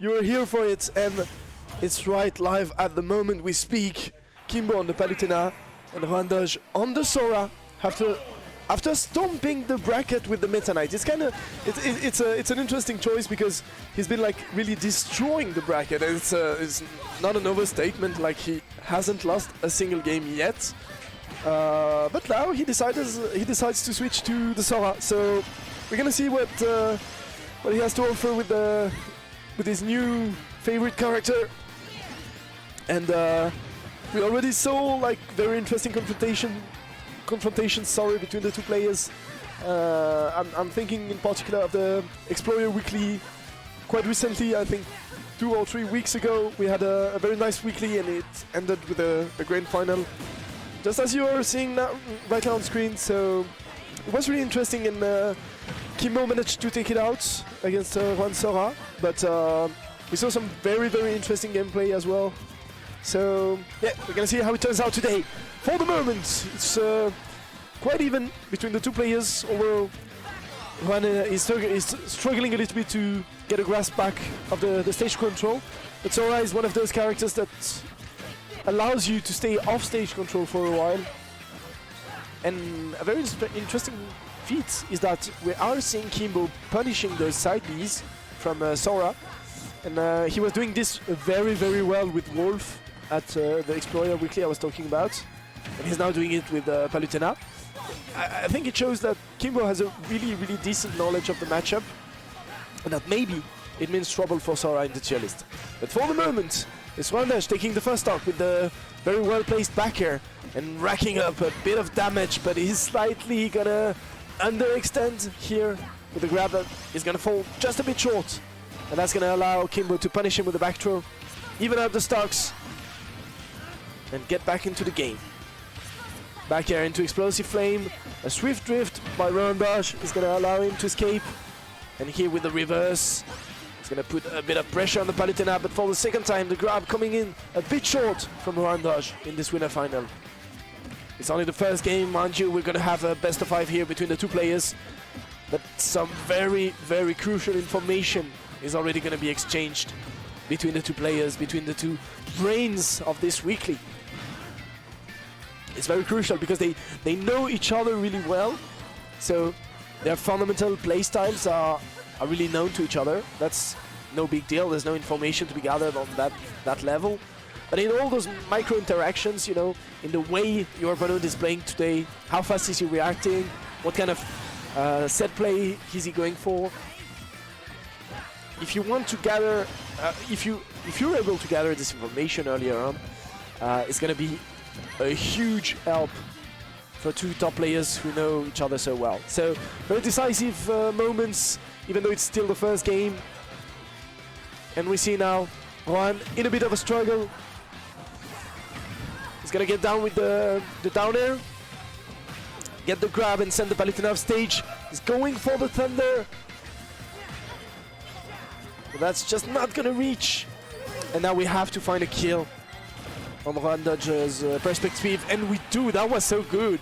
You're here for it, and it's right live at the moment we speak. Kimbo on the Palutena and rohan doge on the Sora after stomping the bracket with the Meta Knight. It's kind of it's an interesting choice because he's been like really destroying the bracket, and it's not an overstatement. Like, he hasn't lost a single game yet, but now he decides to switch to the Sora. So we're gonna see what he has to offer with his new favorite character. And we already saw like very interesting confrontations, sorry, between the two players. I'm thinking in particular of the Explorer Weekly. Quite recently, I think 2 or 3 weeks ago, we had a very nice weekly, and it ended with a grand final, just as you are seeing now, right now on screen. So it was really interesting, and Kimbo managed to take it out against Juan Sora, but we saw some very interesting gameplay as well. So yeah, we're gonna see how it turns out today. For the moment, it's quite even between the two players, although Juan is struggling a little bit to get a grasp back of the stage control. But Sora is one of those characters that allows you to stay off stage control for a while. And a very interesting feat is that we are seeing Kimbo punishing those side Bs from Sora. And he was doing this very well with Wolf at the Explorer Weekly I was talking about. And he's now doing it with Palutena. I think it shows that Kimbo has a really decent knowledge of the matchup, and that maybe it means trouble for Sora in the tier list. But for the moment, it's rohan doge taking the first stock with the very well placed back air and racking up a bit of damage, but he's slightly gonna underextend here with the grab that is gonna fall just a bit short. And that's gonna allow Kimbo to punish him with the back throw, even out the stocks, and get back into the game. Back air into Explosive Flame, a swift drift by rohan doge is gonna allow him to escape. And here with the reverse, it's gonna put a bit of pressure on the Palutena, but for the second time the grab coming in a bit short from rohan doge in this winner final. It's only the first game, mind you. We're gonna have a best of 5 here between the two players, but some very crucial information is already gonna be exchanged between the two players, between the two brains of this weekly. It's very crucial because they know each other really well, so their fundamental play styles are really known to each other. That's no big deal. There's no information to be gathered on that level. But in all those micro interactions, you know, in the way your opponent is playing today, how fast is he reacting, what kind of set play is he going for. If you want to gather, if you're able to gather this information earlier on, it's going to be a huge help for two top players who know each other so well. So very decisive moments, even though it's still the first game. And we see now Juan in a bit of a struggle. He's gonna get down with the down air, get the grab and send the Palutena off stage. He's going for the thunder, but that's just not gonna reach. And now we have to find a kill on rohan doge's perspective, and we do. That was so good.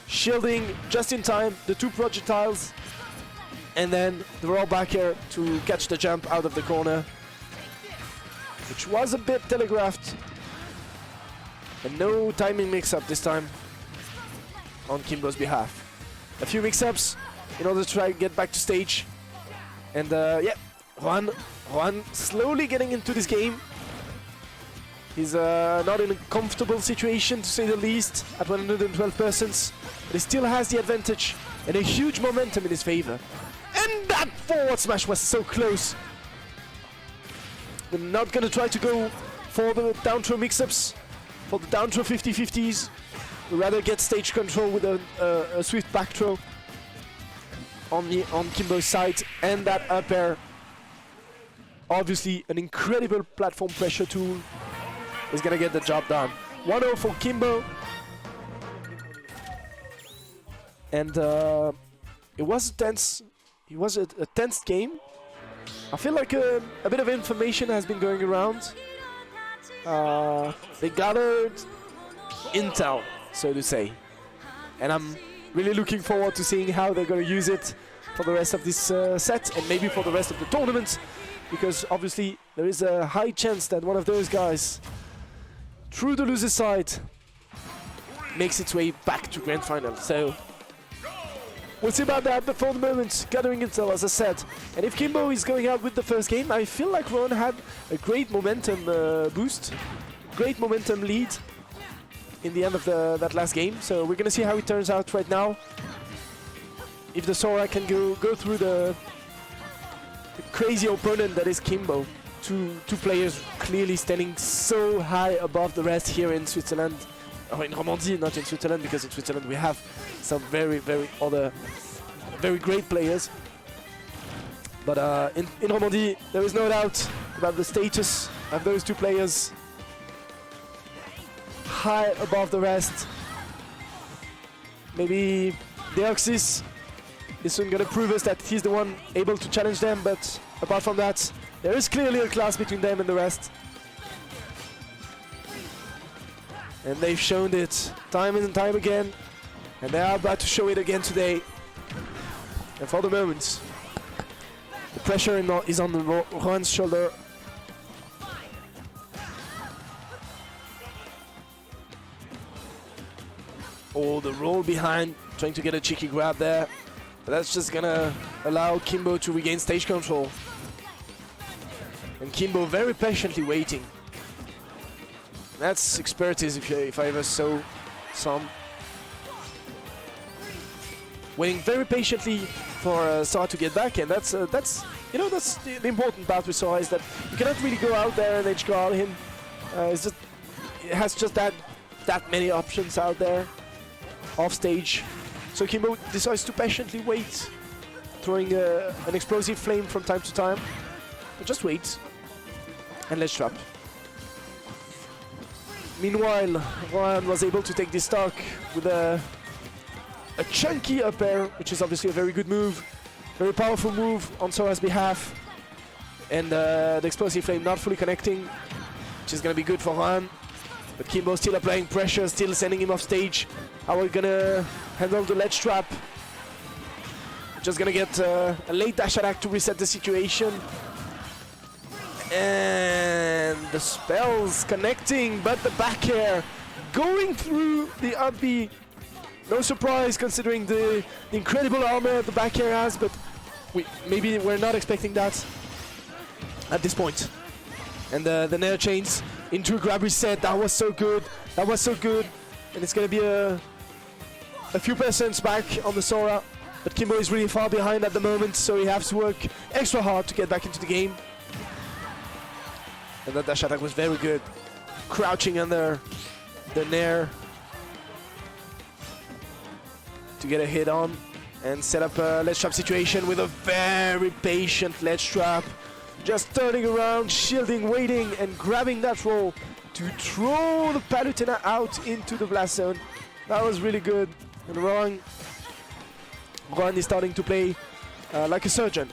Shielding just in time, the two projectiles, and then the raw back air to catch the jump out of the corner, which was a bit telegraphed. And no timing mix-up this time on Kimbo's behalf. A few mix-ups in order to try and get back to stage. And yeah, Juan slowly getting into this game. He's not in a comfortable situation, to say the least, at 112%, but he still has the advantage and a huge momentum in his favor. And that forward smash was so close. We're not going to try to go for the down throw mix-ups, for the down throw 50-50s. We'd rather get stage control with a swift back throw on Kimbo's side, and that up air. Obviously an incredible platform pressure tool is gonna get the job done. 1-0 for Kimbo. And it was tense. It was a tense game. I feel like a bit of information has been going around. They gathered intel, so to say. And I'm really looking forward to seeing how they're going to use it for the rest of this set, and maybe for the rest of the tournament. because obviously there is a high chance that one of those guys, through the loser side, makes its way back to grand final. So we'll see about that, but for the moment, gathering intel, as I said. And if Kimbo is going out with the first game, I feel like Rohan had a great momentum boost, great momentum lead in the end of that last game. So we're gonna see how it turns out right now. If the Sora can go through the crazy opponent that is Kimbo. Two players clearly standing so high above the rest here in Switzerland. Or in Romandie, not in Switzerland, because in Switzerland we have some very great players. But in Romandie, there is no doubt about the status of those two players. High above the rest. Maybe Deoxys is soon gonna prove us that he's the one able to challenge them, but apart from that, there is clearly a class between them and the rest. And they've shown it time and time again, and they are about to show it again today. And for the moment, the pressure is on Rohan's shoulder. Oh, the roll behind, trying to get a cheeky grab there. But that's just gonna allow Kimbo to regain stage control. And Kimbo very patiently waiting. That's expertise if I ever saw some. Waiting very patiently for Sora to get back, and that's you know, that's the important part with Sora, is that you cannot really go out there and edge guard him. It has just that many options out there off stage. So Kimbo decides to patiently wait, throwing an explosive flame from time to time. But just wait and let's trap. Meanwhile, Rohan was able to take this stock with a chunky up air, which is obviously a very good move, very powerful move on Sora's behalf. And the explosive flame not fully connecting, which is going to be good for Rohan. But Kimbo still applying pressure, still sending him off stage. How are we going to handle the ledge trap? Just going to get a late dash attack to reset the situation. And the spells connecting, but the back air going through the up B. No surprise considering the incredible armor the back air has, but maybe we're not expecting that at this point. And the Nair chains into a grab reset. That was so good. That was so good. And it's going to be a few percents back on the Sora. But Kimbo is really far behind at the moment, so he has to work extra hard to get back into the game. And that dash attack was very good. Crouching under the Nair to get a hit on and set up a ledge trap situation with a very patient ledge trap. Just turning around, shielding, waiting, and grabbing that roll to throw the Palutena out into the blast zone. That was really good. And Rohan is starting to play like a surgeon.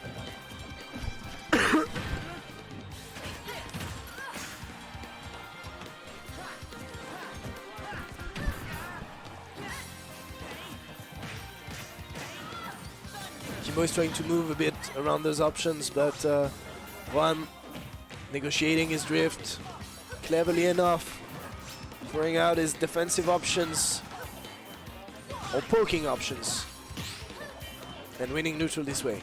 Kimbo is trying to move a bit around those options, but Rohan negotiating his drift cleverly enough, throwing out his defensive options or poking options and winning neutral this way.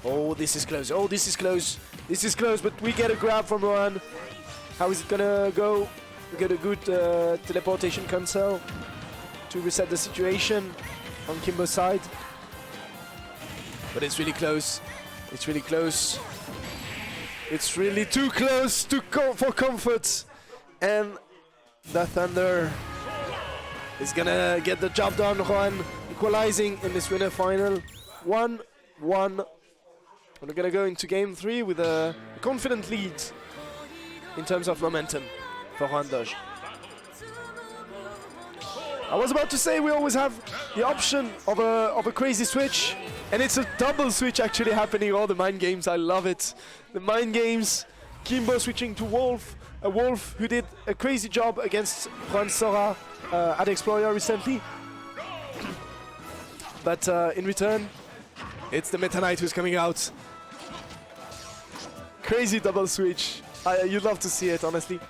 Oh, this is close. Oh, this is close. This is close, but we get a grab from Rohan. How is it gonna go? We get a good teleportation cancel to reset the situation on Kimbo's side. But it's really close. It's really close. It's really too close for comfort. And the Thunder is gonna get the job done. Rohan equalizing in this winner final. 1-1. We're gonna go into game 3 with a confident lead in terms of momentum for Rohan doge. I was about to say we always have the option of a crazy switch, and it's a double switch actually happening. All the mind games, I love it. The mind games, Kimbo switching to Wolf, a Wolf who did a crazy job against Rohan Sora at Explorer recently. But in return, it's the Meta Knight who's coming out. Crazy double switch. You'd love to see it, honestly.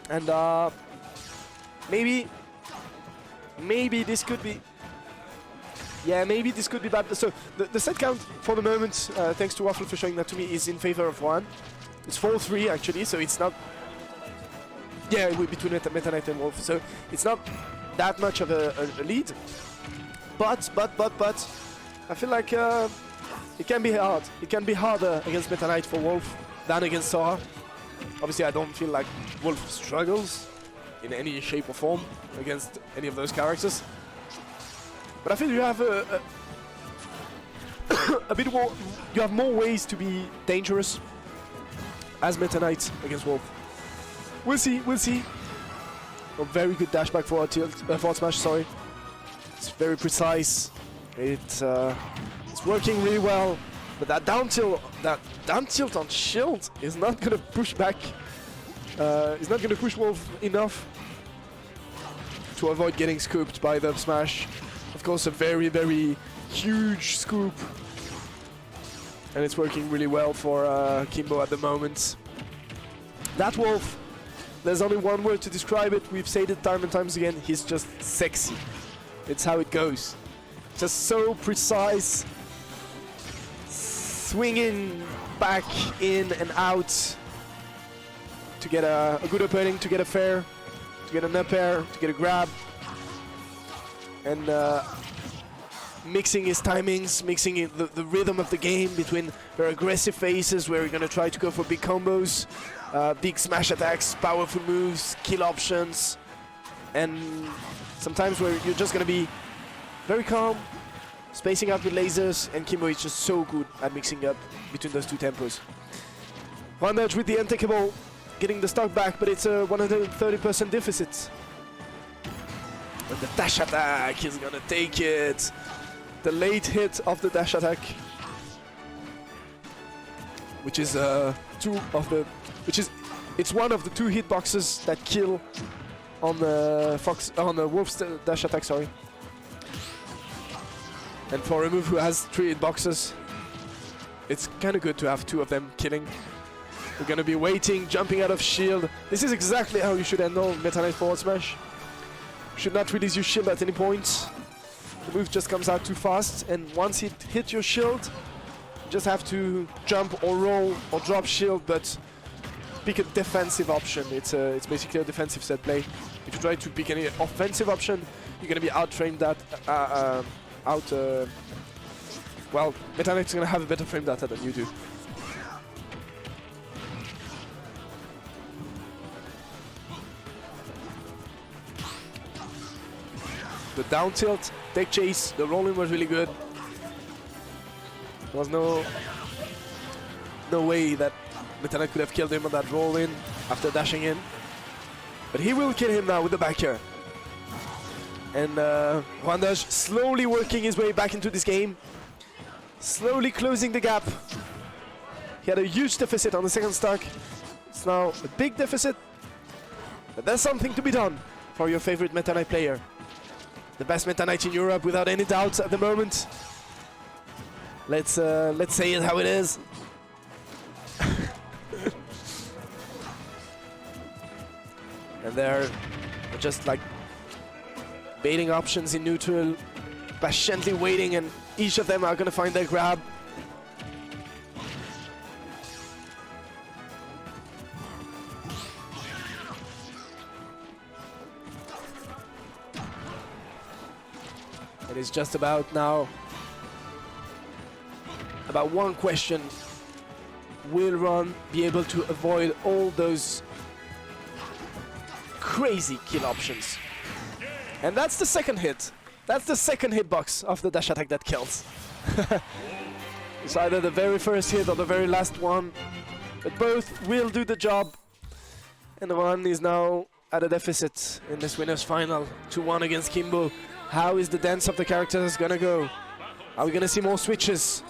And maybe this could be. Yeah, maybe this could be bad. So the set count for the moment, thanks to Waffle for showing that to me, is in favor of Rohan. It's 4-3 actually, so it's not. Yeah, between Meta Knight and Wolf, so it's not that much of a lead. But I feel like it can be hard. It can be harder against Meta Knight for Wolf than against Sora. Obviously, I don't feel like Wolf struggles in any shape or form against any of those characters. But I feel you have a bit more. You have more ways to be dangerous as Meta Knight against Wolf. We'll see. We'll see. A very good dash back forward tilt, forward smash. Sorry. It's very precise. It's working really well. But that down tilt on shield is not gonna push back. Is not gonna push Wolf enough to avoid getting scooped by the smash. Of course, a very, very huge scoop. And it's working really well for Kimbo at the moment. That Wolf, there's only one word to describe it. We've said it time and times again. He's just sexy. It's how it goes. Just so precise. Swinging back in and out to get a good opening, to get a fair, to get an up air, to get a grab. And mixing his timings, mixing the rhythm of the game between very aggressive phases where you're going to try to go for big combos, big smash attacks, powerful moves, kill options, and sometimes where you're just going to be very calm, spacing out with lasers, and Kimbo is just so good at mixing up between those two tempos. Rohan doge with the untakeable, getting the stock back, but it's a 130% deficit. And the dash attack is gonna take it. The late hit of the dash attack, which is it's one of the two hitboxes that kill on the Wolf's dash attack. Sorry. And for a move who has 3 hitboxes, it's kind of good to have 2 of them killing. We're gonna be waiting, jumping out of shield. This is exactly how you should handle Meta Knight forward smash. Should not release your shield at any point. The move just comes out too fast, and once it hits your shield, you just have to jump or roll or drop shield, but pick a defensive option. It's basically a defensive set play. If you try to pick any offensive option, you're gonna be out-framed that well, Meta Knight's gonna have a better frame data than you do. The down tilt, tech chase, the rolling was really good. There was no way that Meta Knight could have killed him on that roll in after dashing in. But he will kill him now with the back air. And Rohan doge slowly working his way back into this game. Slowly closing the gap. He had a huge deficit on the second stock. It's now a big deficit. But there's something to be done for your favorite Meta Knight player. The best Meta Knight in Europe, without any doubts at the moment. Let's say it how it is. And they're just like baiting options in neutral, patiently waiting, and each of them are gonna find their grab. It is just about now about one question. Will Rohan be able to avoid all those crazy kill options? And that's the second hit. That's the second hitbox of the dash attack that kills. It's either the very first hit or the very last one, but both will do the job. And Rohan is now at a deficit in this winners final, 2-1 against Kimbo. How is the dance of the characters gonna go? Are we gonna see more switches?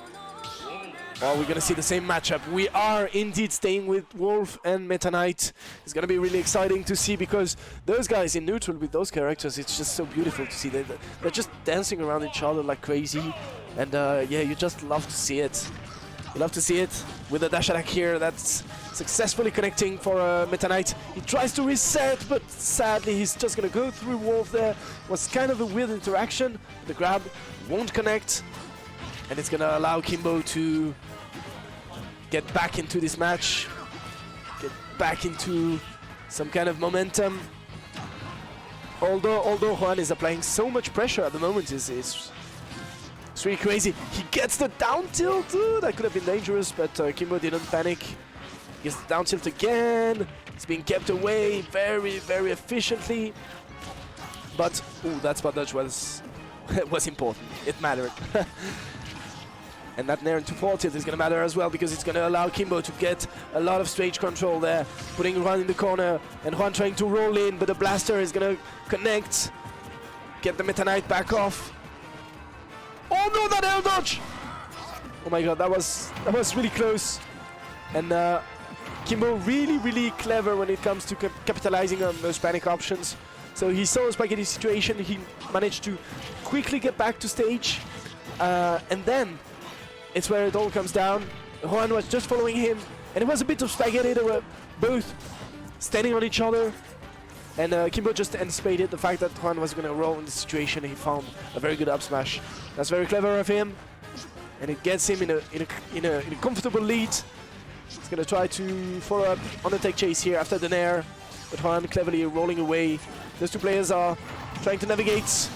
Or we're gonna see the same matchup? We are indeed staying with Wolf and Meta Knight. It's gonna be really exciting to see, because those guys in neutral with those characters, it's just so beautiful to see. They're just dancing around each other like crazy. And yeah, you just love to see it. You love to see it with the dash attack here. That's successfully connecting for Meta Knight. He tries to reset, but sadly he's just gonna go through Wolf there. Was kind of a weird interaction. The grab won't connect, and it's gonna allow Kimbo to get back into this match, get back into some kind of momentum. Although Juan is applying so much pressure at the moment, it's really crazy. He gets the down tilt. Ooh, that could have been dangerous, but Kimbo didn't panic. He gets the down tilt again. It's being kept away very, very efficiently. But ooh, that spot dodge was important. It mattered. And that Nair into 4 tilt is going to matter as well, because it's going to allow Kimbo to get a lot of stage control there, putting Juan in the corner, and Juan trying to roll in, but the blaster is going to connect, get the Meta Knight back off. Oh no, that air dodge! Oh my god, that was really close. And Kimbo really clever when it comes to capitalizing on those panic options. So he saw a spaghetti situation, he managed to quickly get back to stage, and then it's where it all comes down. Juan was just following him, and it was a bit of spaghetti. They were both standing on each other, and Kimbo just anticipated the fact that Juan was going to roll in the situation. He found a very good up smash. That's very clever of him, and it gets him in a comfortable lead. He's going to try to follow up on the tech chase here after the Nair, but Juan cleverly rolling away. Those two players are trying to navigate.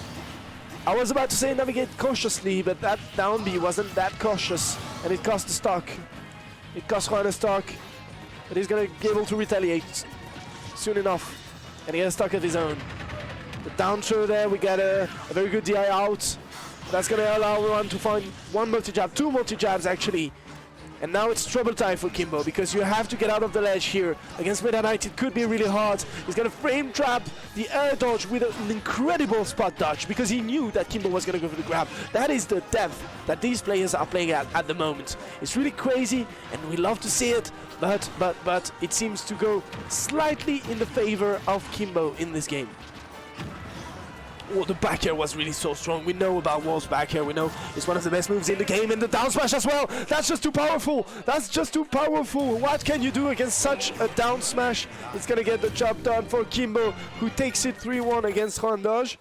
I was about to say navigate cautiously, but that down B wasn't that cautious, and it cost the stock. It cost Juan a stock, but he's gonna be able to retaliate soon enough, and he has a stock of his own. The down throw there, we got a very good DI out. That's gonna allow Juan to find one multi-jab, two multi-jabs actually. And now it's trouble time for Kimbo, because you have to get out of the ledge here. Against Meta Knight, it could be really hard. He's going to frame trap the air dodge with an incredible spot dodge, because he knew that Kimbo was going to go for the grab. That is the depth that these players are playing at the moment. It's really crazy, and we love to see it, but it seems to go slightly in the favor of Kimbo in this game. Oh, the back air was really so strong. We know about Wolf's back air. We know it's one of the best moves in the game, and the down smash as well. That's just too powerful. That's just too powerful. What can you do against such a down smash? It's gonna get the job done for Kimbo, who takes it 3-1 against Rohan Doge.